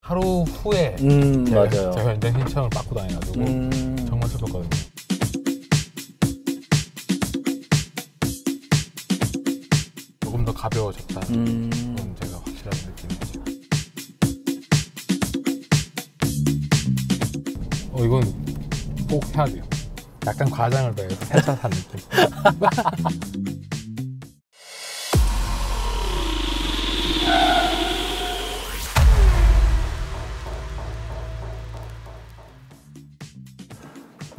하루 후에 맞아요. 제가 현장 신청을 받고 다녀가지고 정말 슬펐거든요. 조금 더 가벼워졌다. 그건 제가 확실하게 느낍니다. 이건 꼭 해야 돼요. 약간 과장을 더해서 세차한 느낌.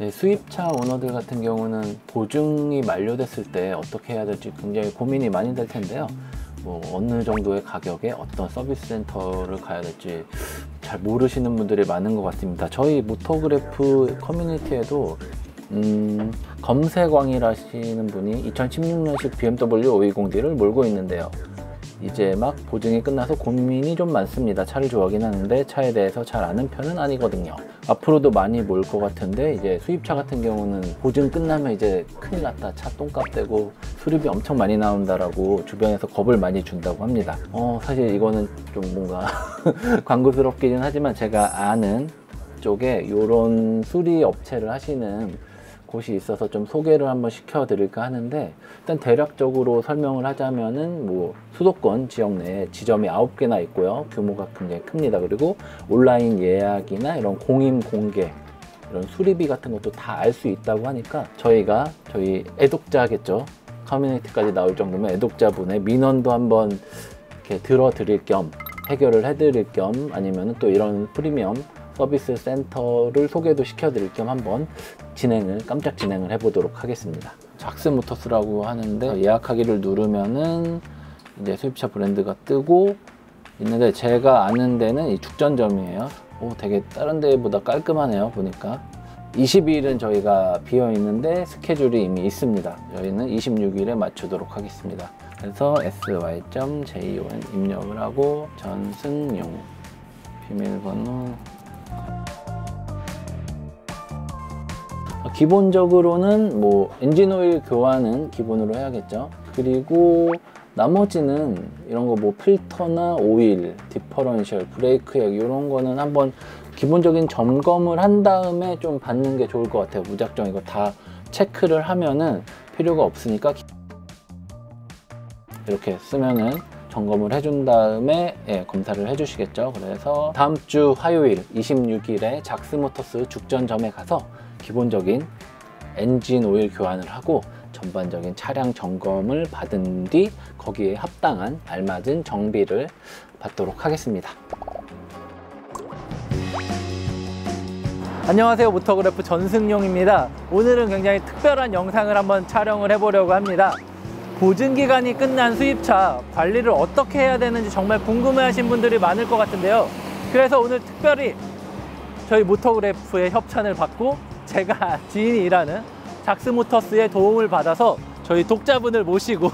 네, 수입차 오너들 같은 경우는 보증이 만료됐을 때 어떻게 해야 될지 굉장히 고민이 많이 될 텐데요. 뭐 어느 정도의 가격에 어떤 서비스 센터를 가야 될지 잘 모르시는 분들이 많은 것 같습니다. 저희 모터그래프 커뮤니티에도 검색왕이라시는 분이 2016년식 BMW 520D를 몰고 있는데요. 이제 막 보증이 끝나서 고민이 좀 많습니다. 차를 좋아하긴 하는데 차에 대해서 잘 아는 편은 아니거든요. 앞으로도 많이 몰 것 같은데 이제 수입차 같은 경우는 보증 끝나면 이제 큰일 났다, 차 똥값 되고 수리비 엄청 많이 나온다라고 주변에서 겁을 많이 준다고 합니다. 사실 이거는 좀 뭔가 광고스럽기는 하지만 제가 아는 쪽에 이런 수리 업체를 하시는 곳이 있어서 좀 소개를 한번 시켜드릴까 하는데, 일단 대략적으로 설명을 하자면은 뭐 수도권 지역 내에 지점이 9개나 있고요. 규모가 굉장히 큽니다. 그리고 온라인 예약이나 이런 공임 공개, 이런 수리비 같은 것도 다 알 수 있다고 하니까 저희 애독자겠죠. 커뮤니티까지 나올 정도면 애독자분의 민원도 한번 이렇게 들어드릴 겸, 해결을 해드릴 겸, 아니면 또 이런 프리미엄 서비스 센터를 소개도 시켜드릴 겸 한번 깜짝 진행을 해보도록 하겠습니다. 작스모터스라고 하는데 예약하기를 누르면은 이제 수입차 브랜드가 뜨고 있는데, 제가 아는 데는 이 죽전점이에요. 되게 다른 데보다 깔끔하네요. 보니까 22일은 저희가 비어 있는데 스케줄이 이미 있습니다. 저희는 26일에 맞추도록 하겠습니다. 그래서 sy.jon 입력을 하고 전승용 비밀번호, 기본적으로는 뭐 엔진오일 교환은 기본으로 해야겠죠. 그리고 나머지는 이런 거 뭐 필터나 오일, 디퍼런셜, 브레이크액 이런 거는 한번 기본적인 점검을 한 다음에 좀 받는 게 좋을 것 같아요. 무작정 이거 다 체크를 하면은 필요가 없으니까 이렇게 쓰면은 점검을 해준 다음에 검사를 해주시겠죠. 그래서 다음 주 화요일 26일에 작스모터스 죽전점에 가서 기본적인 엔진 오일 교환을 하고 전반적인 차량 점검을 받은 뒤 거기에 합당한 알맞은 정비를 받도록 하겠습니다. 안녕하세요, 모터그래프 전승용입니다. 오늘은 굉장히 특별한 영상을 한번 촬영을 해보려고 합니다. 보증기간이 끝난 수입차 관리를 어떻게 해야 되는지 정말 궁금해 하신 분들이 많을 것 같은데요. 그래서 오늘 특별히 저희 모터그래프의 협찬을 받고 제가 지인이 일하는 작스모터스의 도움을 받아서 저희 독자분을 모시고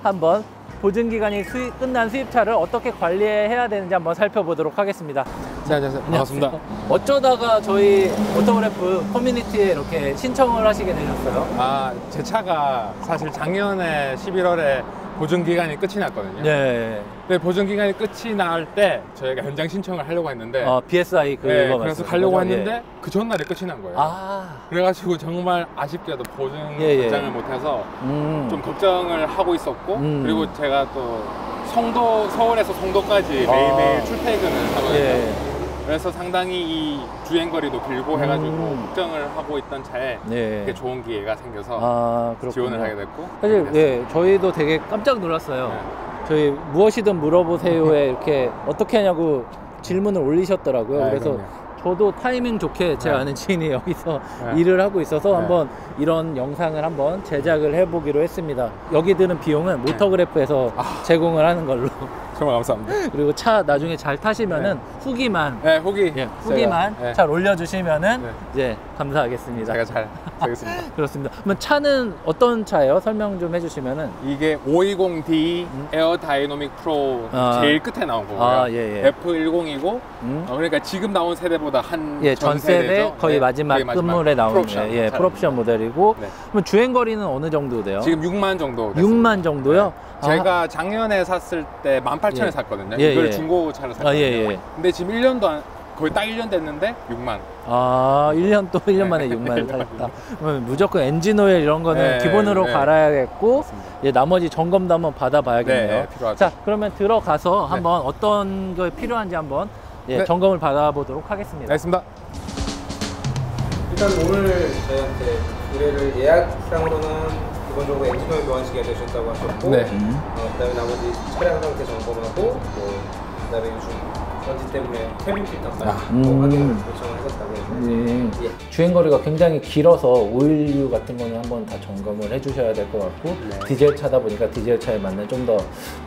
한번 보증기간이 끝난 수입차를 어떻게 관리해야 되는지 한번 살펴보도록 하겠습니다. 네, 안녕하세요. 반갑습니다. 어쩌다가 저희 모터그래프 커뮤니티에 이렇게 신청을 하시게 되셨어요? 제 차가 사실 작년에 11월에 보증기간이 끝이 났거든요. 네. 근데 보증기간이 끝이 날 때 저희가 현장 신청을 하려고 했는데 BSI 그래서 가려고 했는데 그 전날에 끝이 난 거예요. 그래가지고 정말 아쉽게도 보증 입장을 못해서 좀 걱정을 하고 있었고, 그리고 제가 또 서울에서 송도까지 매일매일 출퇴근을 하거든요. 그래서 상당히 이 주행거리도 길고 해가지고 걱정을 하고 있던 차에 이렇게 좋은 기회가 생겨서 지원을 하게 됐고, 사실 저희도 되게 깜짝 놀랐어요. 저희 무엇이든 물어보세요에 이렇게 어떻게 하냐고 질문을 올리셨더라고요. 그래서 그럼요. 저도 타이밍 좋게 제 아는 지인이 여기서 일을 하고 있어서 한번 이런 영상을 한번 제작을 해보기로 했습니다. 여기 드는 비용은 모터그래프에서 제공을 하는 걸로. 정말 감사합니다. 그리고 차 나중에 잘 타시면은 후기만 후기만 제가, 잘 올려주시면은 이제 감사하겠습니다. 제가 잘 하겠습니다. 그렇습니다. 그러면 차는 어떤 차예요? 설명 좀 해주시면은. 이게 520D 에어 다이노믹 프로 제일 끝에 나온 거고요. F10이고 그러니까 지금 나온 세대보다 전 세대 거의 마지막 끝물에 나오는 프로옵션 모델이고. 그럼 주행거리는 어느 정도 돼요? 지금 6만 정도 됐습니다. 6만 정도요? 제가 작년에 샀을 때 18,000원에 예. 샀거든요. 예, 이걸 예. 중고차를 샀거든요. 예. 근데 지금 1년도 거의 딱 1년 됐는데 6만. 1년 또 1년 만에 6만을 탔다. 그러면 무조건 엔진 오일 이런 거는 기본으로 갈아야겠고 나머지 점검도 한번 받아봐야겠네요. 필요하죠. 자, 그러면 들어가서 한번 어떤 게 필요한지 한번 점검을 받아보도록 하겠습니다. 알겠습니다. 일단 오늘 저희한테 의뢰를 예약상으로는 기본적으로 엔진 오일 교환 시기가 되셨다고 하셨고 그다음에 나머지 차량 상태 점검하고 그다음에 요즘 먼지 때문에 캐빈 필터까지 확인을 요청을 하셨다고 해서 주행거리가 굉장히 길어서 오일류 같은 거는 한번 다 점검을 해주셔야 될 것 같고 디젤 차다 보니까 디젤 차에 맞는 좀 더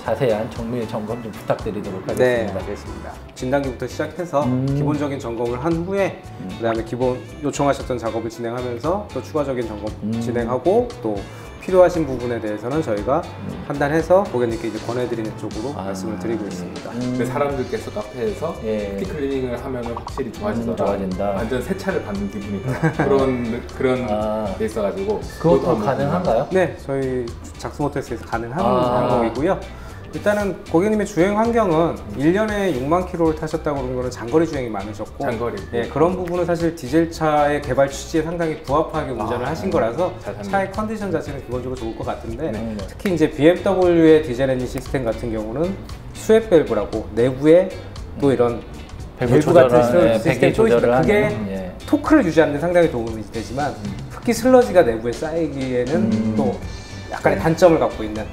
자세한 정밀 점검 좀 부탁드리도록 하겠습니다. 네, 알겠습니다. 진단기부터 시작해서 기본적인 점검을 한 후에 그다음에 기본 요청하셨던 작업을 진행하면서 또 추가적인 점검 진행하고 또 필요하신 부분에 대해서는 저희가 판단해서 고객님께 이제 권해드리는 쪽으로 말씀을 드리고 있습니다. 근데 사람들께서 카페에서 피클리닝을 하면 확실히 좋아진다. 완전 새 차를 받는 기분이다. 그런 게 있어가지고 그것도 가능한가요? 네, 저희 작스모터스에서 가능한 항목이고요. 일단은 고객님의 주행 환경은 1년에 6만 킬로를 타셨다고 그런 거는 장거리 주행이 많으셨고 그런 부분은 사실 디젤차의 개발 취지에 상당히 부합하게 운전을 하신 거라서 차의 컨디션 자체는 기본적으로 좋을 것 같은데 특히 이제 BMW의 디젤 엔진 시스템 같은 경우는 스왑 밸브라고 내부에 또 이런 밸브 같은 시스템이 또 있습니다. 그게 토크를 유지하는 데 상당히 도움이 되지만 흡기 슬러지가 내부에 쌓이기에는 또 약간의 단점을 갖고 있는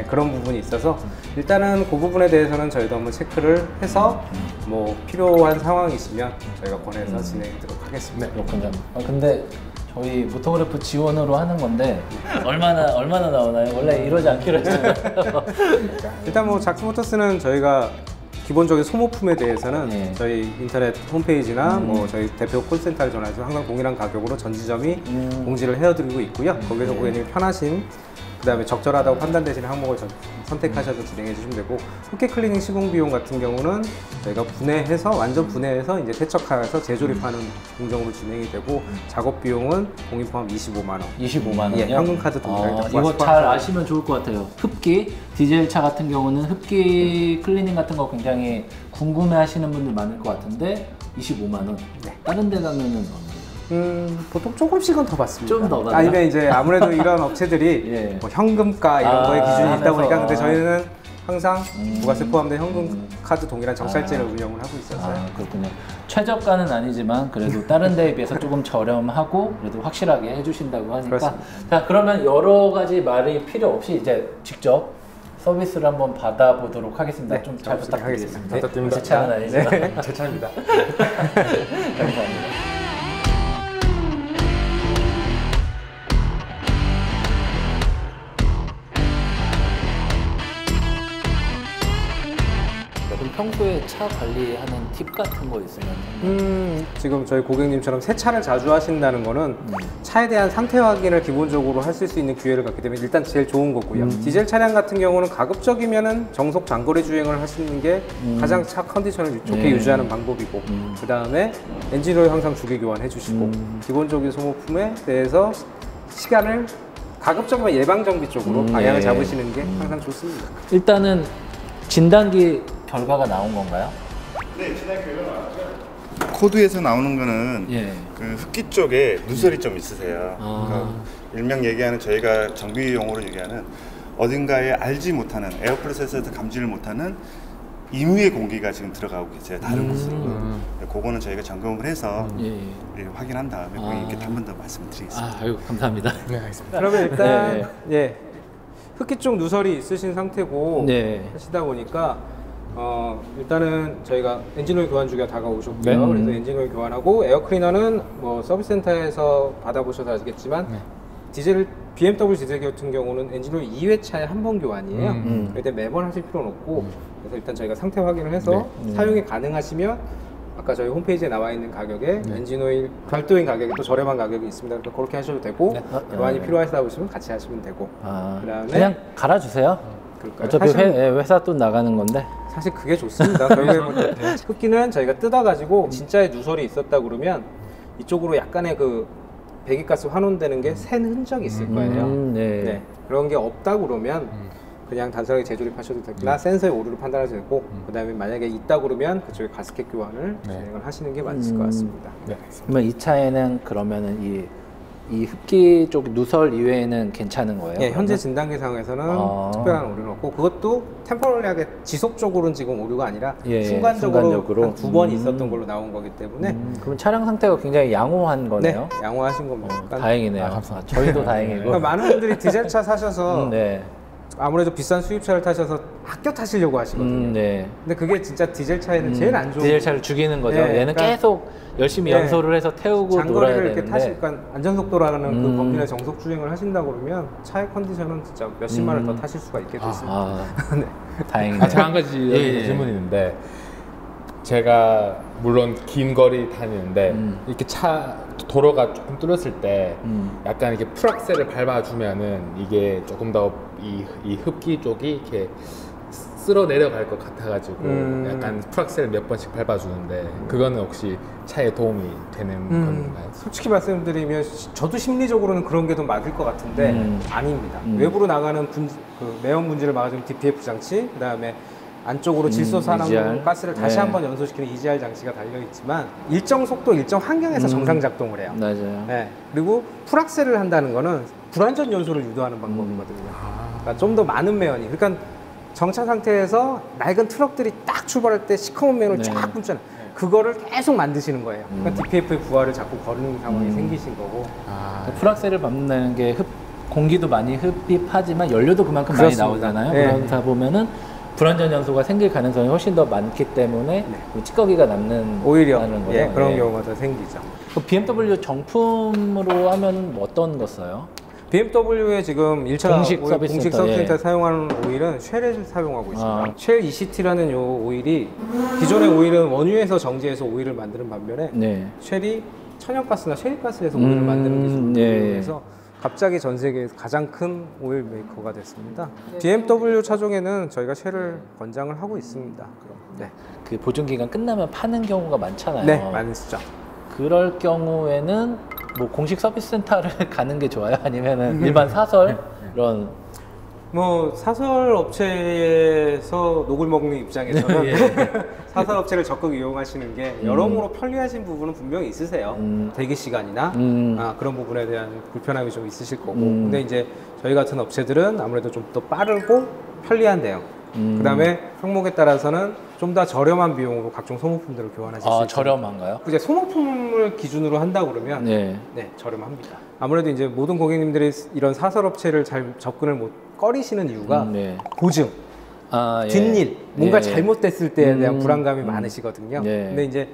그런 부분이 있어서 일단은 그 부분에 대해서는 저희도 한번 체크를 해서 뭐 필요한 상황이시면 저희가 권해서 진행하도록 하겠습니다. 그렇군요. 근데 저희 모토그래프 지원으로 하는 건데 얼마나 나오나요? 원래 이러지 않기로 했잖아요. 일단 뭐 작스모터스는 저희가 기본적인 소모품에 대해서는 저희 인터넷 홈페이지나 뭐 저희 대표 콜센터를 전화해서 항상 동일한 가격으로 전 지점이 공지를 해드리고 있고요. 거기서 고객님이 편하신 그다음에 적절하다고 판단되시는 항목을 선택하셔서 진행해 주시면 되고 흡기 클리닝 시공 비용 같은 경우는 저희가 분해해서 완전 분해해서 이제 세척해서 재조립하는 공정으로 진행이 되고 작업 비용은 공인 포함 25만 원. 25만 원이요? 현금 카드 동일하게 이거 잘 아시면 좋을 것 같아요. 흡기 디젤 차 같은 경우는 흡기 클리닝 같은 거 굉장히 궁금해하시는 분들 많을 것 같은데 25만 원. 다른 데 가면은 보통 조금씩은 더 받습니다. 좀 더 받나요? 아니면 이제 아무래도 이런 업체들이 뭐 현금가 이런 거에 기준이 있다 보니까 근데 저희는 항상 부가세 포함된 현금 카드 동일한 정찰제를 운영을 하고 있어서요. 그렇군요. 최저가는 아니지만 그래도 다른 데에 비해서 조금 저렴하고 그래도 확실하게 해주신다고 하니까 그렇습니다. 자, 그러면 여러 가지 말이 필요 없이 이제 직접 서비스를 한번 받아보도록 하겠습니다. 좀 잘 부탁드리겠습니다. 부탁드립니다. 제 차는 아니지만 제 차입니다. 감사합니다. 그럼 평소에 차 관리하는 팁 같은 거 있으면? 지금 저희 고객님처럼 새 차를 자주 하신다는 거는 차에 대한 상태 확인을 기본적으로 하실 수 있는 기회를 갖기 때문에 일단 제일 좋은 거고요. 디젤 차량 같은 경우는 가급적이면은 정속 장거리 주행을 하시는 게 가장 차 컨디션을 좋게 유지하는 방법이고 그 다음에 엔진오일 항상 주기 교환해 주시고 기본적인 소모품에 대해서 시간을 가급적이면 예방 정비 쪽으로 방향을 잡으시는 게 항상 좋습니다. 일단은 진단기 결과가 나온 건가요? 네, 진단 결과가 나왔죠. 코드에서 나오는 거는 그 흡기 쪽에 누설이 좀 있으세요. 그러니까 일명 얘기하는 저희가 정비 용어로 얘기하는 어딘가에 알지 못하는 에어 프로세서에서 감지를 못하는 임유의 공기가 지금 들어가고 계세요. 다른 곳으로. 그거는 저희가 점검을 해서 확인한 다음에 고객님께 한 번 더 말씀을 드리겠습니다. 아유, 감사합니다. 네, 알겠습니다. 그러면 일단 흡기 쪽 누설이 있으신 상태고 하시다 보니까 일단은 저희가 엔진오일 교환 주기가 다가오셨고요. 그래서 엔진오일 교환하고 에어클리너는 뭐 서비스센터에서 받아보셔서 아시겠지만 디젤 BMW 디젤 같은 경우는 엔진오일 2회차에 한 번 교환이에요. 그럴 때 매번 하실 필요는 없고 그래서 일단 저희가 상태 확인을 해서 사용이 가능하시면 아까 저희 홈페이지에 나와 있는 가격에 엔진오일 별도인 가격이 또 저렴한 가격이 있습니다. 그러니까 그렇게 하셔도 되고 교환이 필요하시다 보시면 같이 하시면 되고 그다음에 그냥 갈아주세요. 그럴까요? 어차피 회사 돈 나가는 건데 사실 그게 좋습니다. 결국에 흡기는 저희가 뜯어가지고 진짜의 누설이 있었다 그러면 이쪽으로 약간의 그 배기가스 환원되는 게 샌 흔적이 있을 거예요. 그런 게 없다 그러면 그냥 단순하게 재조립하셔도 되거나 센서의 오류를 판단하셔도 되고 그다음에 만약에 있다 그러면 그쪽에 가스켓 교환을 진행을 하시는 게 맞을 것 같습니다. 네. 그러면 이 차에는 그러면은 이 흡기 쪽 누설 이외에는 괜찮은 거예요? 예, 현재 진단기 상에서는 특별한 오류는 없고 그것도 템포럴리하게 지속적으로는 지금 오류가 아니라 순간적으로 한 2번 있었던 걸로 나온 거기 때문에 그럼 차량 상태가 굉장히 양호한 거네요? 네, 양호하신 겁니다. 다행이네요. 저희도 다행이고. 그러니까 많은 분들이 디젤차 사셔서 아무래도 비싼 수입차를 타셔서 아껴 타시려고 하시거든요. 근데 그게 진짜 디젤차에는 제일 안 좋은 디젤차를 죽이는 거죠. 얘는 그러니까 계속 열심히 연소를 해서 태우고 놀아야 되는데 이렇게 타시니까 안전속도라는 그 범위 내 정속 주행을 하신다 그러면 차의 컨디션은 진짜 몇십만을 더 타실 수가 있게 됐습니다. 네. 다행이네요. 제가 한 가지 질문이 있는데 제가 물론 긴 거리 다니는데 이렇게 차 도로가 조금 뚫렸을 때 약간 이렇게 풀악셀을 밟아주면은 이게 조금 더 이 흡기 쪽이 이렇게 쓸어 내려갈 것 같아가지고 약간 풀악셀을 몇 번씩 밟아주는데 그거는 혹시 차에 도움이 되는 건가요? 솔직히 말씀드리면 저도 심리적으로는 그런 게 더 맞을 것 같은데 아닙니다. 외부로 나가는 그 매연 분지를 막아주는 DPF 장치, 그 다음에 안쪽으로 질소산화물 가스를 다시 한번 연소시키는 EGR 장치가 달려있지만 일정 속도, 일정 환경에서 정상 작동을 해요. 맞아요. 네. 그리고 풀악셀을 한다는 거는 불완전 연소를 유도하는 방법이거든요. 그러니까 좀 더 많은 매연이. 그러니까 정차 상태에서 낡은 트럭들이 딱 출발할 때 시커먼 매연을 쫙 뿜잖아요. 그거를 계속 만드시는 거예요. 그러니까 DPF의 부하를 자꾸 거르는 상황이 생기신 거고. 풀악셀을 밟는 게 공기도 많이 흡입하지만 연료도 그만큼 많이 나오잖아요. 그러다 보면은 불완전 연소가 생길 가능성이 훨씬 더 많기 때문에 찌꺼기가 남는 오히려 거예요. 그런 경우가 더 생기죠. 그 BMW 정품으로 하면 어떤 거 써요? BMW의 지금 1차 공식 서비스센터에 사용하는 오일은 쉘을 사용하고 있습니다. 쉘 ECT라는 요 오일이 기존의 오일은 원유에서 정제해서 오일을 만드는 반면에 쉘이 천연가스나 셰일가스에서 오일을 만드는 기술에서 갑자기 전 세계에서 가장 큰 오일 메이커가 됐습니다. BMW 차종에는 저희가 쉘을 권장을 하고 있습니다. 그 보증 기간 끝나면 파는 경우가 많잖아요. 네, 많으시죠. 그럴 경우에는 뭐 공식 서비스 센터를 가는 게 좋아요? 아니면은 일반 사설 이런 뭐 사설 업체에서 녹을 먹는 입장에서는 사설 업체를 적극 이용하시는 게 여러모로 편리하신 부분은 분명히 있으세요. 대기 시간이나 그런 부분에 대한 불편함이 좀 있으실 거고. 근데 이제 저희 같은 업체들은 아무래도 좀 더 빠르고 편리한데요. 그 다음에 항목에 따라서는 좀 더 저렴한 비용으로 각종 소모품들을 교환하실 수 있어요. 저렴한가요? 이제 소모품을 기준으로 한다 그러면 저렴합니다. 아무래도 이제 모든 고객님들이 이런 사설업체를 잘 접근을 못 꺼리시는 이유가 보증, 뒷일, 뭔가 잘못됐을 때에 대한 불안감이 많으시거든요. 근데 이제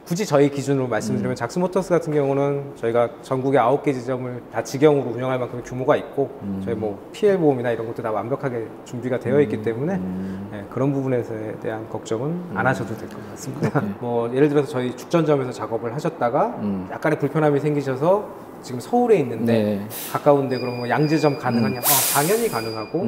굳이 저희 기준으로 말씀드리면 작스모터스 같은 경우는 저희가 전국에 9개 지점을 다 직영으로 운영할 만큼 규모가 있고 저희 뭐 PL 보험이나 이런 것도 다 완벽하게 준비가 되어 있기 때문에 그런 부분에 대한 걱정은 안 하셔도 될 것 같습니다. 뭐 예를 들어서 저희 죽전점에서 작업을 하셨다가 약간의 불편함이 생기셔서 지금 서울에 있는데 가까운데 그럼 뭐 양재점 가능하냐? 당연히 가능하고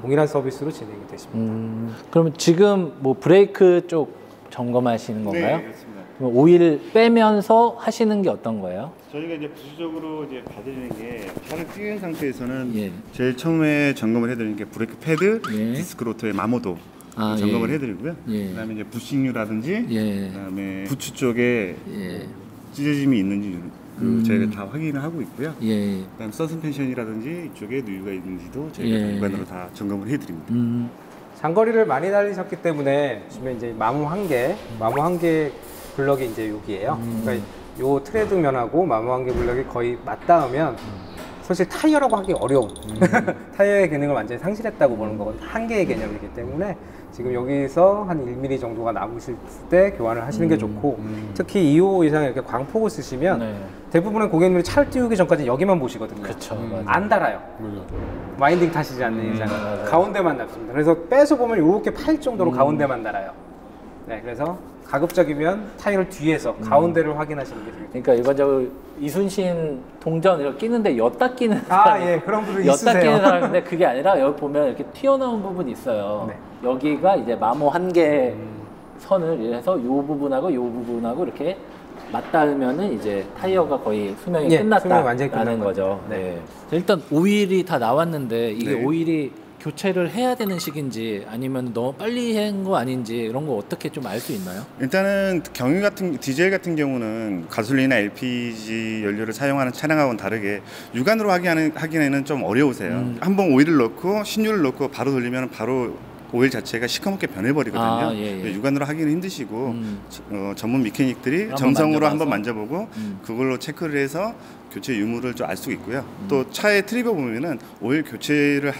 동일한 서비스로 진행이 되십니다. 그러면 지금 뭐 브레이크 쪽 점검하시는 건가요? 네, 그렇습니다. 오일 빼면서 하시는 게 어떤 거예요? 저희가 이제 부수적으로 이제 봐드리는 게 차를 띄운 상태에서는 제일 처음에 점검을 해드리는 게 브레이크 패드, 디스크 로터의 마모도 점검을 해드리고요. 그다음에 이제 부식류라든지, 그다음에 부추 쪽에 찢어짐이 있는지 저희가 다 확인을 하고 있고요. 그다음 서스펜션이라든지 이쪽에 누유가 있는지도 저희가 일반으로 다 점검을 해드립니다. 장거리를 많이 달리셨기 때문에 지금 이제 마모 한 개 블럭이 이제 여기예요. 그러니까 요 트레드면하고 마모 한 개 블럭이 거의 맞닿으면 사실 타이어라고 하기 어려운 타이어의 기능을 완전히 상실했다고 보는 거거든요. 한 개의 개념이기 때문에 지금 여기서 한 1mm 정도가 남으실 때 교환을 하시는 게 좋고 특히 2호 이상 이렇게 광폭을 쓰시면 대부분의 고객님들이 차를 띄우기 전까지 여기만 보시거든요. 안 달아요. 와인딩 타시지 않는 이상 가운데만 남습니다. 그래서 빼서 보면 이렇게 파일 정도로 가운데만 달아요. 그래서 가급적이면 타이어를 뒤에서 가운데를 확인하시는 게 좋겠습니다. 그러니까 일반적으로 이순신 동전 이렇게 끼는데 엿다 끼는 그런 분들 엿다 있으세요. 끼는 사람인데 그게 아니라 여기 보면 이렇게 튀어나온 부분이 있어요. 여기가 이제 마모 한 개 선을 해서 이 부분하고 이 부분하고 이렇게 맞닿으면은 이제 타이어가 거의 수명이 끝났다라는 거죠. 일단 오일이 다 나왔는데 이게 오일이 교체를 해야 되는 시기인지 아니면 너무 빨리 한 거 아닌지 이런 거 어떻게 좀 알 수 있나요? 일단은 디젤 같은 경우는 가솔린이나 LPG 연료를 사용하는 차량하고는 다르게 유관으로 하기에는 좀 어려우세요. 한번 오일을 넣고 신유를 넣고 바로 돌리면 바로 오일 자체가 시커멓게 변해버리거든요. 유관으로 하기는 힘드시고 전문 미케닉들이 점성으로 한번 만져보고 그걸로 체크를 해서 교체 유무를 좀 알 수 있고요. 또 차의 트립에 보면은 오일 교체를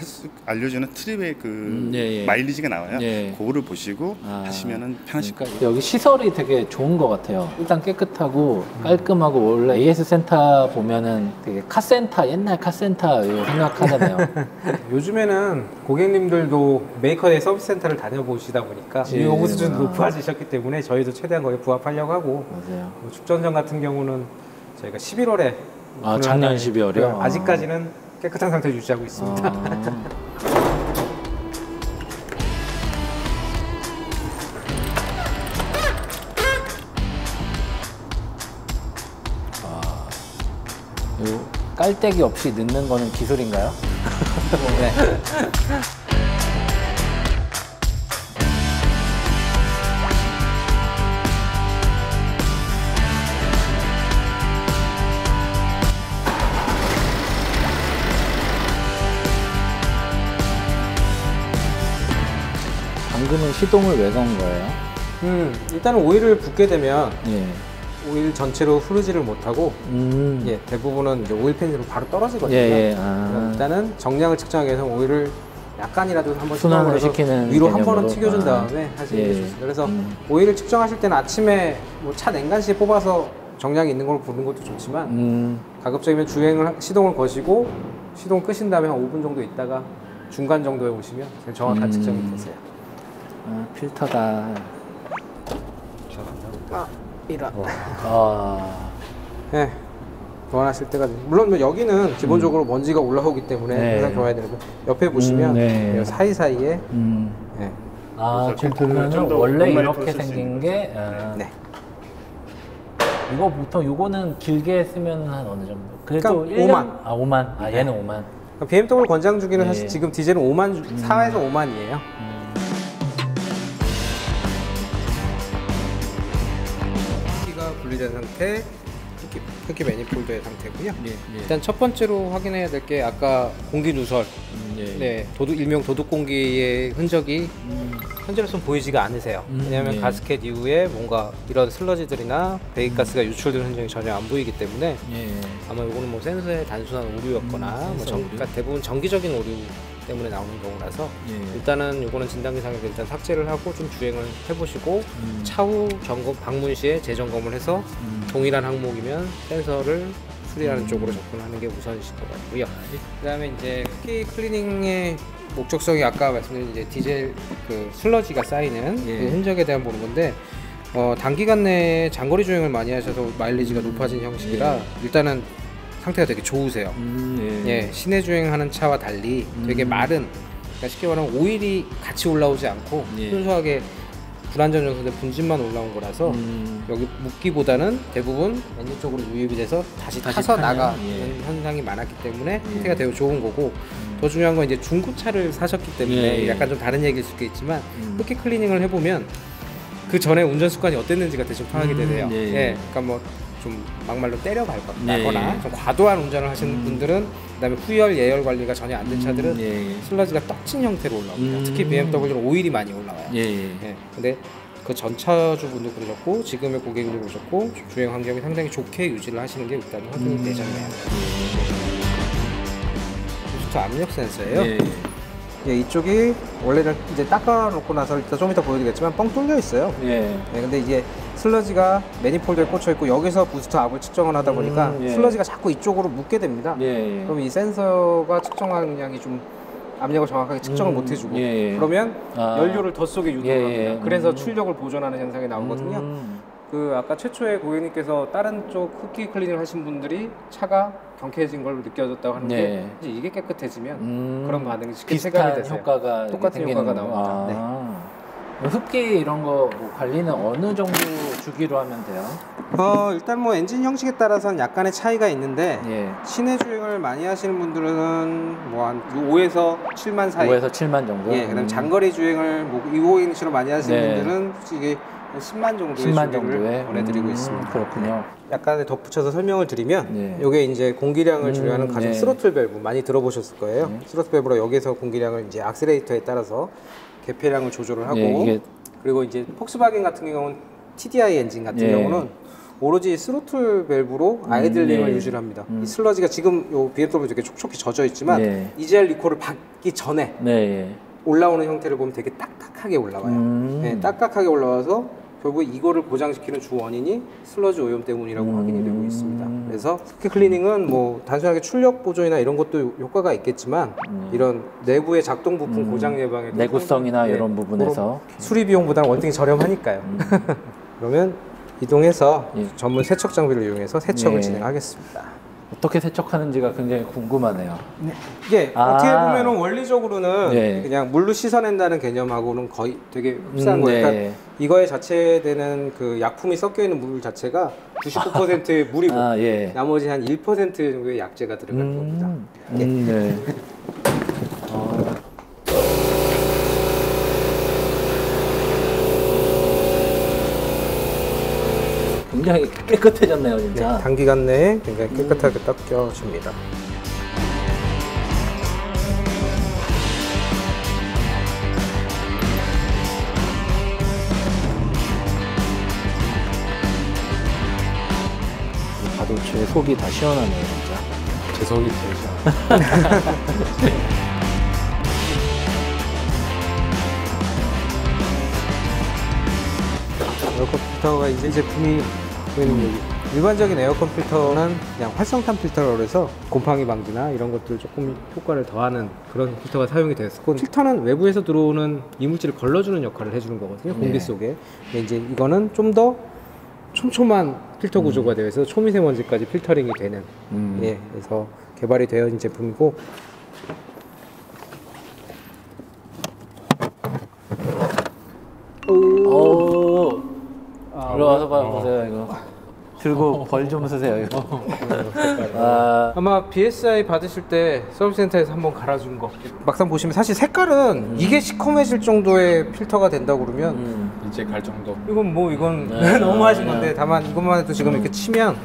알려주는 트립의 그 마일리지가 나와요. 그거를 보시고 하시면은 편하실 거예요. 여기 시설이 되게 좋은 것 같아요. 일단 깨끗하고 깔끔하고 원래 AS 센터 보면은 되게 카센터 옛날 카센터 생각하잖아요. 요즘에는 고객님들도 메이커의 서비스 센터를 다녀보시다 보니까 요구 수준도 높아지셨기 때문에 저희도 최대한 거기에 부합하려고 하고 맞아요. 뭐 축전전 같은 경우는 저희가 11월에 작년 12월이요? 아직까지는 깨끗한 상태를 유지하고 있습니다. 깔때기 없이 넣는 거는 기술인가요? 네. 방금은 시동을 왜 건 거예요? 일단은 오일을 붓게 되면 오일 전체로 흐르지를 못하고 대부분은 이제 오일팬으로 바로 떨어지거든요. 일단은 정량을 측정하기 위해서 오일을 약간이라도 한번 순환을 시키는 위로 한 번은 튀겨준 다음에 하시는 게 좋습니다. 그래서 오일을 측정하실 때는 아침에 뭐 차 냉간시에 뽑아서 정량이 있는 걸 보는 것도 좋지만 가급적이면 시동을 거시고 시동 끄신 다음에 한 5분 정도 있다가 중간 정도에 오시면 제일 정확한 측정이 되세요. 필터다. 이런. 네, 교환하실 때가 물론 여기는 기본적으로 먼지가 올라오기 때문에 항상 교환해야 되는데 옆에 보시면 사이사이에 지금 보면은 원래 이렇게 생긴 게 이거 보통 요거는 길게 쓰면 한 어느 정도? 그래도 그러니까 5만. 5만. 얘는 5만. BMW 권장 주기는 사실 지금 디젤은 5만 4에서 5만이에요. 분리된 상태, 흡기 매니폴드의 상태고요. 일단 첫 번째로 확인해야 될 게 아까 공기 누설, 일명 도둑 공기의 흔적이 현재로서는 보이지가 않으세요. 왜냐하면 가스켓 이후에 뭔가 이런 슬러지들이나 배기가스가 유출되는 흔적이 전혀 안 보이기 때문에 아마 이거는 뭐 센서의 단순한 오류였거나 그러니까 대부분 정기적인 오류 때문에 나오는 경우라서 일단은 이거는 진단기상에서 일단 삭제를 하고 좀 주행을 해보시고 차후 점검 방문 시에 재점검을 해서 동일한 항목이면 센서를 수리하는 쪽으로 접근하는 게 우선이실 것 같고요. 그다음에 이제 흡기 클리닝의 목적성이 아까 말씀드린 이제 디젤 그 슬러지가 쌓이는 그 흔적에 대한 보는 건데 단기간 내에 장거리 주행을 많이 하셔서 마일리지가 높아진 형식이라 일단은 상태가 되게 좋으세요. 시내 주행하는 차와 달리 되게 마른, 그러니까 쉽게 말하면 오일이 같이 올라오지 않고 순수하게 불안전 요소인데 분진만 올라온 거라서 여기 묻기보다는 대부분 엔진 쪽으로 유입이 돼서 다시 타서 나가는 현상이 많았기 때문에 상태가 되게 좋은 거고 더 중요한 건 이제 중고차를 사셨기 때문에 약간 좀 다른 얘기일 수도 있지만 흡기 클리닝을 해보면 그 전에 운전 습관이 어땠는지가 대충 파악이 되세요. 그러니까 뭐 좀 막말로 때려밟거나 좀 과도한 운전을 하시는 분들은 그다음에 후열 예열 관리가 전혀 안 된 차들은 슬러지가 떡진 형태로 올라옵니다. 특히 BMW는 오일이 많이 올라와요. 근데 그 전차주분도 그러셨고 지금의 고객님도 그러셨고 주행 환경이 상당히 좋게 유지를 하시는 게 일단 확인이 되셨네요. 부스터 압력 센서예요. 이쪽이 원래는 이제 닦아놓고 나서 좀 이따 보여드리겠지만 뻥 뚫려 있어요. 근데 이게 슬러지가 매니폴드에 꽂혀 있고 여기서 부스터 압을 측정을 하다 보니까 슬러지가 자꾸 이쪽으로 묻게 됩니다. 그럼 이 센서가 측정하는 양이 좀 압력을 정확하게 측정을 못 해주고 그러면 연료를 더 속에 유도를 합니다. 그래서 출력을 보존하는 현상이 나오거든요. 그 아까 최초에 고객님께서 다른 쪽 흡기 클리닝을 하신 분들이 차가 경쾌해진 걸 느껴졌다고 하는데 이제 이게 깨끗해지면 그런 반응이 쉽게 체감이 되세요. 효과가 똑같은 효과가 나옵니다. 흡기 이런 거 뭐 관리는 어느 정도 주기로 하면 돼요? 일단 뭐 엔진 형식에 따라서는 약간의 차이가 있는데 예. 시내 주행을 많이 하시는 분들은 뭐 한 5에서 7만 사이. 5에서 7만 정도? 예, 그다음 장거리 주행을 뭐 2호행시로 많이 하시는 네. 분들은 솔직히 10만 정도의 10만 주기를 정도에 보내드리고 있습니다. 그렇군요. 약간의 덧붙여서 설명을 드리면 예. 이게 이제 공기량을 조절하는 가속 예. 스로틀 밸브 많이 들어보셨을 거예요. 스로틀 밸브로 여기서 공기량을 이제 악셀레이터에 따라서 개폐량을 조절을 하고 예, 그리고 이제 폭스바겐 같은 경우는 TDI 엔진 같은 예. 경우는 오로지 스로틀 밸브로 아이들링을 예. 유지를 합니다. 이 슬러지가 지금 요 BMW 되게 촉촉히 젖어 있지만 예. EGR 리콜을 받기 전에 네. 예. 올라오는 형태를 보면 되게 딱딱하게 올라와요. 네, 딱딱하게 올라와서 결국 이거를 고장시키는 주 원인이 슬러지 오염 때문이라고 확인이 되고 있습니다. 그래서 스키 클리닝은 뭐 단순하게 출력 보존이나 이런 것도 효과가 있겠지만 이런 내부의 작동 부품 고장 예방에 내구성이나 이런 부분에서 수리 비용보다는 원등이 저렴하니까요. 그러면 이동해서 예. 전문 세척 장비를 이용해서 세척을 예. 진행하겠습니다. 어떻게 세척하는지가 굉장히 궁금하네요. 네. 이게 어떻게 보면은 원리적으로는 예. 그냥 물로 씻어낸다는 개념하고는 거의 되게 흡사한 거예요. 그러니까 네. 이거에 자체되는 그 약품이 섞여 있는 물 자체가 99%의 물이고 예. 나머지 한 1% 정도의 약재가 들어가는 겁니다. 네. 굉장히 깨끗해졌네요, 진짜. 네, 단기간 내에 굉장히 깨끗하게 닦여줍니다. 봐도 제 속이 다 시원하네요, 진짜. 제 속이 제일 시원해요. 에어컨 필터가 이제 이 제품이 보이는 여기 일반적인 에어컨 필터는 그냥 활성탄 필터라고 해서 곰팡이 방지나 이런 것들 조금 효과를 더하는 그런 필터가 사용이 되었고 필터는 외부에서 들어오는 이물질을 걸러주는 역할을 해주는 거거든요. 공기 속에. 근데 이제 이거는 좀 더 촘촘한 필터 구조가 되어 있어서 초미세먼지까지 필터링이 되는 예, 그래서 개발이 되어진 제품이고 일로 와서 보세요, 이거. 들고 벌 좀 쓰세요, 이거. 아마 BSI 받으실 때 서비스센터에서 한번 갈아준 거 막상 보시면 사실 색깔은 이게 시커매질 정도의 필터가 된다고 그러면 이제 갈 정도. 이건 너무 하신 건데 다만 이것만 해도 지금 이렇게 치면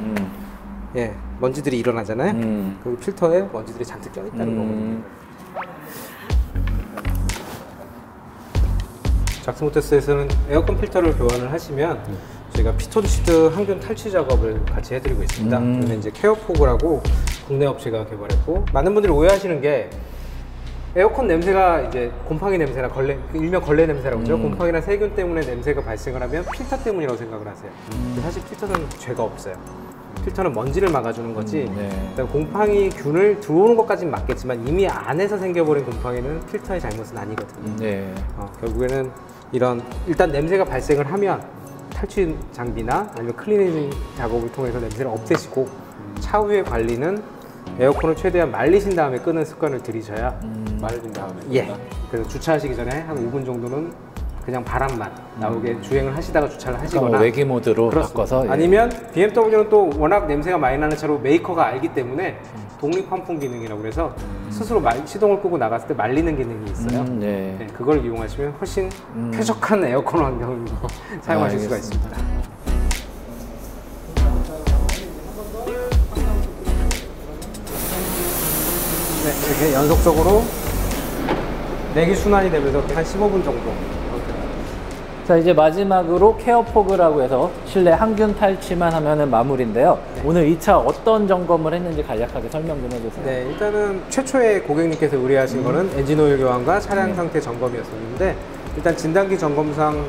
예 먼지들이 일어나잖아요. 그 필터에 먼지들이 잔뜩 껴 있다는 거거든요. 작스모터스에서는 에어컨 필터를 교환을 하시면 저희가 피톤시드 항균 탈취 작업을 같이 해드리고 있습니다. 저는 이제 케어포그라고 국내 업체가 개발했고 많은 분들이 오해하시는 게 에어컨 냄새가 이제 곰팡이 냄새나 걸레, 일명 걸레 냄새라고 하죠. 곰팡이나 세균 때문에 냄새가 발생을 하면 필터 때문이라고 생각을 하세요. 근데 사실 필터는 죄가 없어요. 필터는 먼지를 막아주는 거지 곰팡이 균을 들어오는 것까지는 맞겠지만 이미 안에서 생겨버린 곰팡이는 필터의 잘못은 아니거든요. 결국에는 이런 일단 냄새가 발생을 하면 탈취 장비나 아니면 클리닝 작업을 통해서 냄새를 없애시고 차후의 관리는 에어컨을 최대한 말리신 다음에 끄는 습관을 들이셔야 말린 다음에. 예. 그래서 주차하시기 전에 한 5분 정도는 그냥 바람만 나오게 주행을 하시다가 주차를 하시거나 외기 모드로 바꿔서 아니면 BMW는 또 워낙 냄새가 많이 나는 차로 메이커가 알기 때문에 독립 환풍 기능이라고 그래서 스스로 시동을 끄고 나갔을 때 말리는 기능이 있어요. 네, 그걸 이용하시면 훨씬 쾌적한 에어컨 환경을 사용하실 수가 있습니다. 네, 이렇게 연속적으로 내기 순환이 되면서 한 15분 정도. 자, 이제 마지막으로 케어포그라고 해서 실내 항균 탈취만 하면은 마무리인데요. 오늘 이 차 어떤 점검을 했는지 간략하게 설명 좀 해주세요. 네, 일단은 최초에 고객님께서 의뢰하신 거는 엔진 오일 교환과 차량 상태 점검이었었는데 일단 진단기 점검상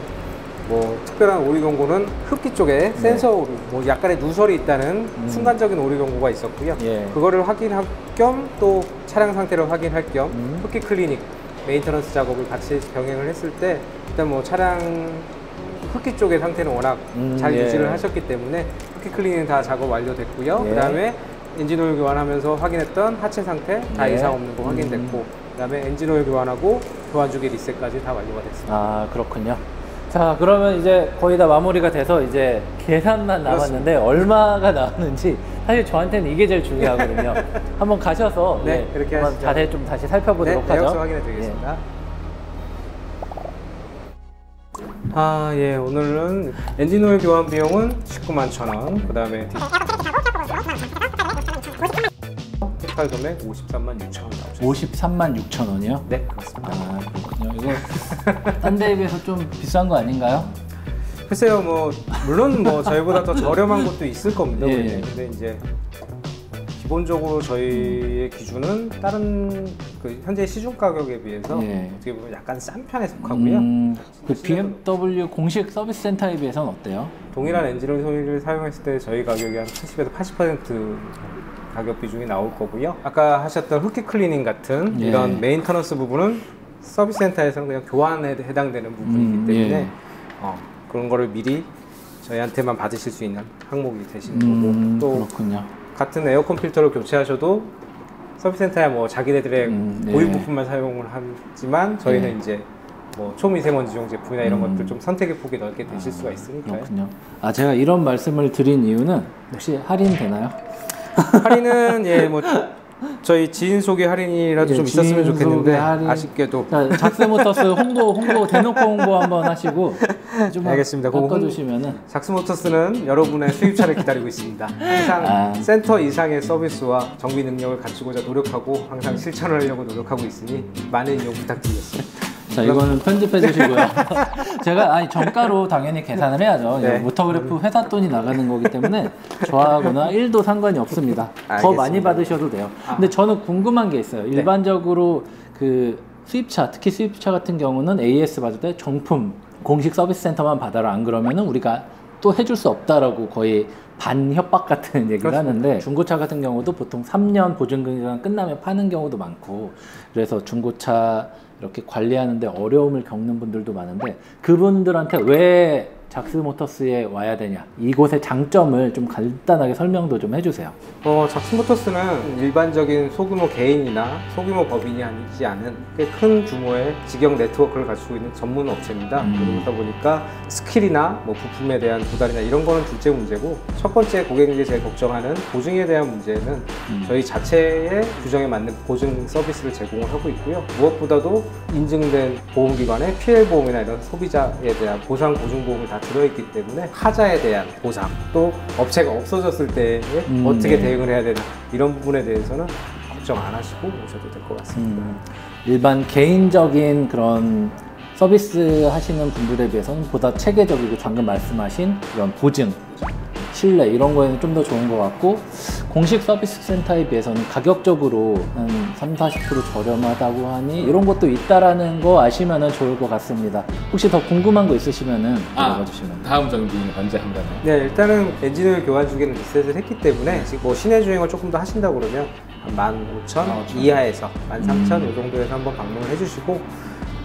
뭐 특별한 오류 경고는 흡기 쪽에 센서 오류, 뭐 약간의 누설이 있다는 순간적인 오류 경고가 있었고요. 그거를 확인할 겸 또 차량 상태를 확인할 겸 흡기 클리닉 메인터넌스 작업을 같이 병행을 했을 때 일단 뭐 차량 흡기 쪽의 상태는 워낙 잘 유지를 하셨기 때문에 흡기 클리닝 다 작업 완료됐고요. 그 다음에 엔진오일 교환하면서 확인했던 하체 상태 다 이상 없는 거 확인됐고 그 다음에 엔진오일 교환하고 교환주기 리셋까지 다 완료가 됐습니다. 아, 그렇군요. 자, 그러면 이제 거의 다 마무리가 돼서 이제 계산만 남았는데 얼마가 나오는지 사실 저한테는 이게 제일 중요하거든요. 한번 가셔서 네, 그렇게 하시죠. 자세히 좀 다시 살펴보도록 하죠. 내역서 확인해 드리겠습니다. 예, 오늘은 엔진오일 교환 비용은 191,000원, 그 다음에 토탈 금액 536,000원 나오죠. 536,000원이요? 네, 그렇습니다. 아, 그렇군요. 이거 딴 데에 비해서 좀 비싼 거 아닌가요? 글쎄요, 뭐 물론 뭐 저희보다 더 저렴한 곳도 있을 겁니다. 예. 근데 이제 기본적으로 저희의 기준은 다른 그 현재 시중 가격에 비해서 예. 어떻게 보면 약간 싼 편에 속하고요. 그 BMW 공식 서비스 센터에 비해서는 어때요? 동일한 엔진오일을 사용했을 때 저희 가격이 한 70에서 80% 가격 비중이 나올 거고요. 아까 하셨던 흡기 클리닝 같은 예. 이런 메인터넌스 부분은 서비스 센터에서는 그냥 교환에 해당되는 부분이기 때문에 예. 그런 거를 미리 저희한테만 받으실 수 있는 항목이 되시는 거고, 또 그렇군요. 같은 에어컨 필터를 교체하셔도 서비스 센터에 뭐 자기네들의 네. 고유 부품만 사용을 하지만 저희는 이제 뭐 초미세먼지용 제품이나 이런 것들 좀 선택의 폭이 넓게 되실 수가 있으니까요. 그렇군요. 아, 제가 이런 말씀을 드린 이유는 혹시 할인 되나요? 할인은 뭐 저희 지인 소개 할인이라도 좀 있었으면 좋겠는데 아쉽게도 작스모터스 홍보 대놓고 홍보 한번 하시고 좀 알겠습니다. 바꿔주시면은 작스모터스는 여러분의 수입차를 기다리고 있습니다. 항상 센터 이상의 서비스와 정비 능력을 갖추고자 노력하고 항상 실천을 하려고 노력하고 있으니 많은 이용 부탁드리겠습니다. 자, 이거는 편집해 주시고요. 제가 정가로 당연히 계산을 해야죠. 네. 모터그래프 회사 돈이 나가는 거기 때문에 저하고는 1도 상관이 없습니다. 더 많이 받으셔도 돼요. 근데 저는 궁금한 게 있어요. 일반적으로 그 수입차, 특히 수입차 같은 경우는 AS 받을 때 정품 공식 서비스 센터만 받아라. 안 그러면은 우리가 또 해줄 수 없다라고 거의 반협박 같은 얘기를 그렇습니다. 하는데, 중고차 같은 경우도 보통 3년 보증기간 끝나면 파는 경우도 많고, 그래서 중고차 이렇게 관리하는데 어려움을 겪는 분들도 많은데, 그분들한테 왜 작스모터스에 와야 되냐, 이곳의 장점을 좀 간단하게 설명도 좀 해주세요. 작스모터스는 일반적인 소규모 개인이나 소규모 법인이 아니지 않은 꽤 큰 규모의 직영 네트워크를 갖추고 있는 전문 업체입니다. 그러다 보니까 스킬이나 뭐 부품에 대한 도달이나 이런 거는 둘째 문제고, 첫 번째 고객님들이 제일 걱정하는 보증에 대한 문제는 저희 자체의 규정에 맞는 보증 서비스를 제공을 하고 있고요. 무엇보다도 인증된 보험기관의 PL보험이나 이런 소비자에 대한 보상 보증보험이 다 들어있기 때문에 하자에 대한 보상, 또 업체가 없어졌을 때 어떻게 대응을 해야 되나, 이런 부분에 대해서는 걱정 안 하시고 오셔도 될 것 같습니다. 일반 개인적인 그런 서비스 하시는 분들에 비해서는 보다 체계적이고, 방금 말씀하신 이런 보증, 신뢰 이런 거에는 좀 더 좋은 것 같고, 공식 서비스 센터에 비해서는 가격적으로 한 30-40% 저렴하다고 하니 이런 것도 있다라는 거 아시면 좋을 것 같습니다. 혹시 더 궁금한 거 있으시면은 물어봐 주시면. 다음 정비는 언제 한다나요? 네, 일단은 엔진오일 교환 주기는 리셋을 했기 때문에 지금 뭐 시내 주행을 조금 더 하신다고 그러면 한 15,000 이하에서 13,000 이 정도에서 한번 방문을 해주시고,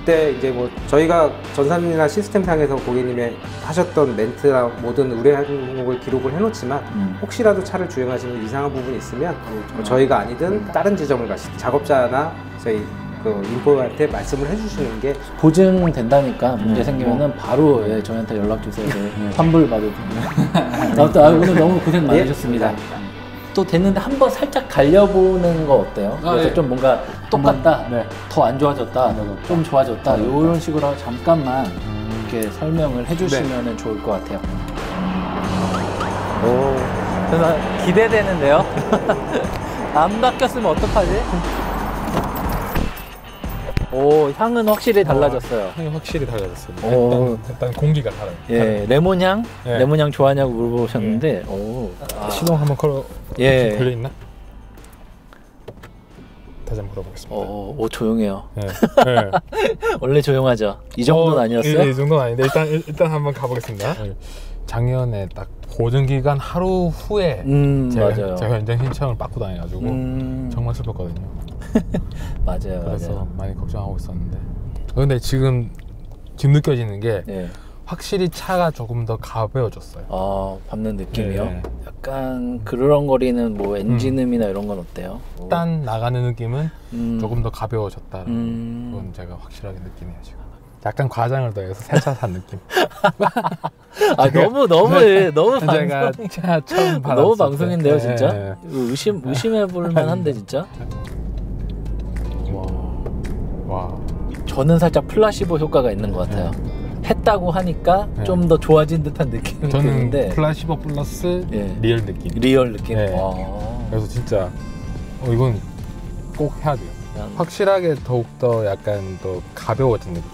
그때 이제 뭐 저희가 전산이나 시스템상에서 고객님의 하셨던 렌트나 모든 의뢰 항목을 기록을 해놓지만 혹시라도 차를 주행하시는 이상한 부분이 있으면 뭐 저희가 아니든 다른 지점을 가시든 작업자나 저희 그 인포한테 말씀을 해주시는 게 보증된다니까 문제 생기면은 바로 저희한테 연락 주세요. 환불 받을 텐데. 오늘 너무 고생 많으셨습니다. 또 됐는데 한번 살짝 갈려보는 거 어때요? 그래서 좀 뭔가 똑같다, 더 안 좋아졌다, 좀 좋아졌다, 이런 식으로 잠깐만 이렇게 설명을 해주시면 좋을 것 같아요. 그래서 기대되는데요? 안 바뀌었으면 어떡하지? 향은 확실히 달라졌어요. 향이 확실히 달라졌어요. 일단 공기가 달라요. 예, 레몬향? 레몬향 좋아하냐고 물어보셨는데, 시동 한번 걸려 있나? 다시 한번 걸어보겠습니다. 조용해요. 원래 조용하죠. 이 정도는 아니었어요? 이 정도는 아닌데 일단 한번 가보겠습니다. 작년에 딱 보증기간 하루 후에 제가 현장 신청을 받고 다녀가지고 정말 슬펐거든요. 맞아요. 그래서 많이 걱정하고 있었는데, 근데 지금 느껴지는 게 확실히 차가 조금 더 가벼워졌어요. 밟는 느낌이요? 약간 그르렁거리는 뭐 엔진음이나 이런 건 어때요? 일단 나가는 느낌은 조금 더 가벼워졌다. 그건 제가 확실하게 느끼네요 지금. 약간 과장을 더해서 새 차 산 느낌. 아 너무 제가 차 처음 받았을 너무 방송인데요, 때. 진짜. 네. 의심해볼 만한데 진짜. 와. 저는 살짝 플라시보 효과가 있는 것 같아요. 했다고 하니까 좀 더 좋아진 듯한 느낌이 드는데. 저는 플라시보 플러스 리얼 느낌. 리얼 느낌. 그래서 진짜 이건 꼭 해야 돼요. 확실하게 더욱더 약간 더 가벼워진 느낌.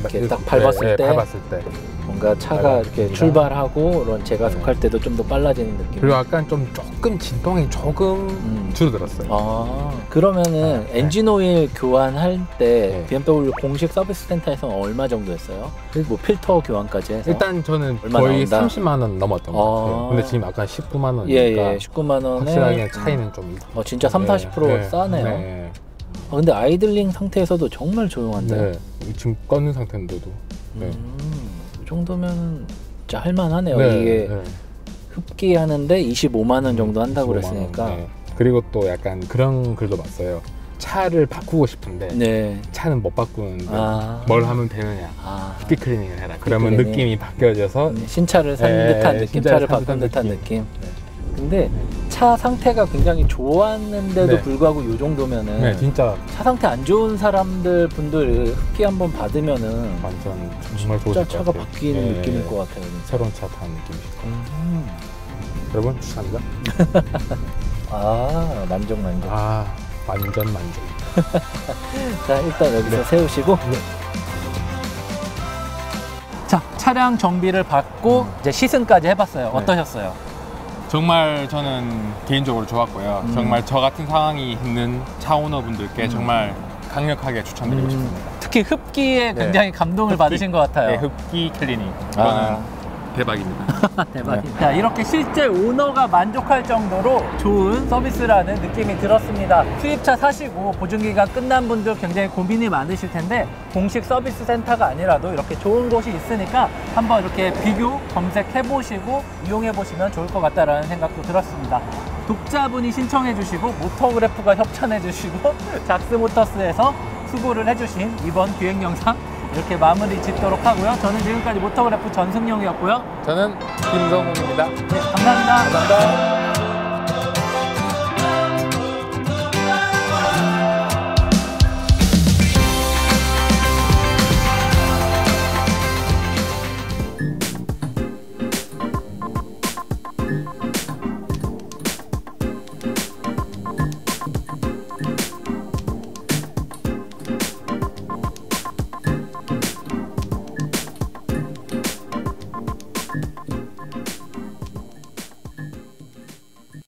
이렇게 딱 밟았을 때 뭔가 차가 이렇게 출발하고 이런 재가속할 때도 좀 더 빨라지는 느낌. 그리고 약간 조금 진동이 조금 줄어들었어요. 그러면은 엔진 오일 교환할 때 BMW 공식 서비스 센터에서는 얼마 정도 했어요? 뭐 필터 교환까지 해서? 일단 저는 거의 30만 원 넘었던 것 같아요. 근데 지금 아까 19만 원이니까 19만 원에 확실하게 차이는 좀 진짜 30-40% 싸네요. 근데 아이들링 상태에서도 정말 조용한데. 지금 꺼는 상태인데도. 이 정도면 진짜 할만하네요. 이게 흡기하는데 25만 원 정도 한다고 그랬으니까. 그리고 또 약간 그런 글도 봤어요. 차를 바꾸고 싶은데 차는 못 바꾸는데 뭘 하면 되느냐. 흡기 클리닝을 해라. 그러면 느낌이 바뀌어져서 신차를 산 듯한 느낌, 차를 바꾼 듯한 느낌. 근데 차 상태가 굉장히 좋았는데도 불구하고 이 정도면은 진짜 차 상태 안 좋은 분들 흡기 한번 받으면은 완전 정말 좋을 것 같아요. 차가 바뀌는 느낌일 것 같아요. 새로운 차 타는 느낌이실 거예요. 여러분 추천합니다. 만족. 완전 만족. 자, 일단 여기서 세우시고. 자, 차량 정비를 받고 이제 시승까지 해봤어요. 어떠셨어요? 정말 저는 개인적으로 좋았고요. 정말 저 같은 상황이 있는 차 오너분들께 정말 강력하게 추천드리고 싶습니다. 특히 흡기에 굉장히 감동을 받으신 것 같아요. 흡기 클리닝. 이거는 대박입니다. 대박입니다. 자, 이렇게 실제 오너가 만족할 정도로 좋은 서비스라는 느낌이 들었습니다. 수입차 사시고 보증기간 끝난 분들 굉장히 고민이 많으실 텐데 공식 서비스 센터가 아니라도 이렇게 좋은 곳이 있으니까 한번 이렇게 비교 검색해 보시고 이용해 보시면 좋을 것 같다라는 생각도 들었습니다. 독자분이 신청해 주시고 모터그래프가 협찬해 주시고 작스모터스에서 수고를 해주신 이번 기획 영상 이렇게 마무리 짓도록 하고요. 저는 지금까지 모터그래프 전승용이었고요. 저는 김성욱입니다. 네, 감사합니다. 감사합니다.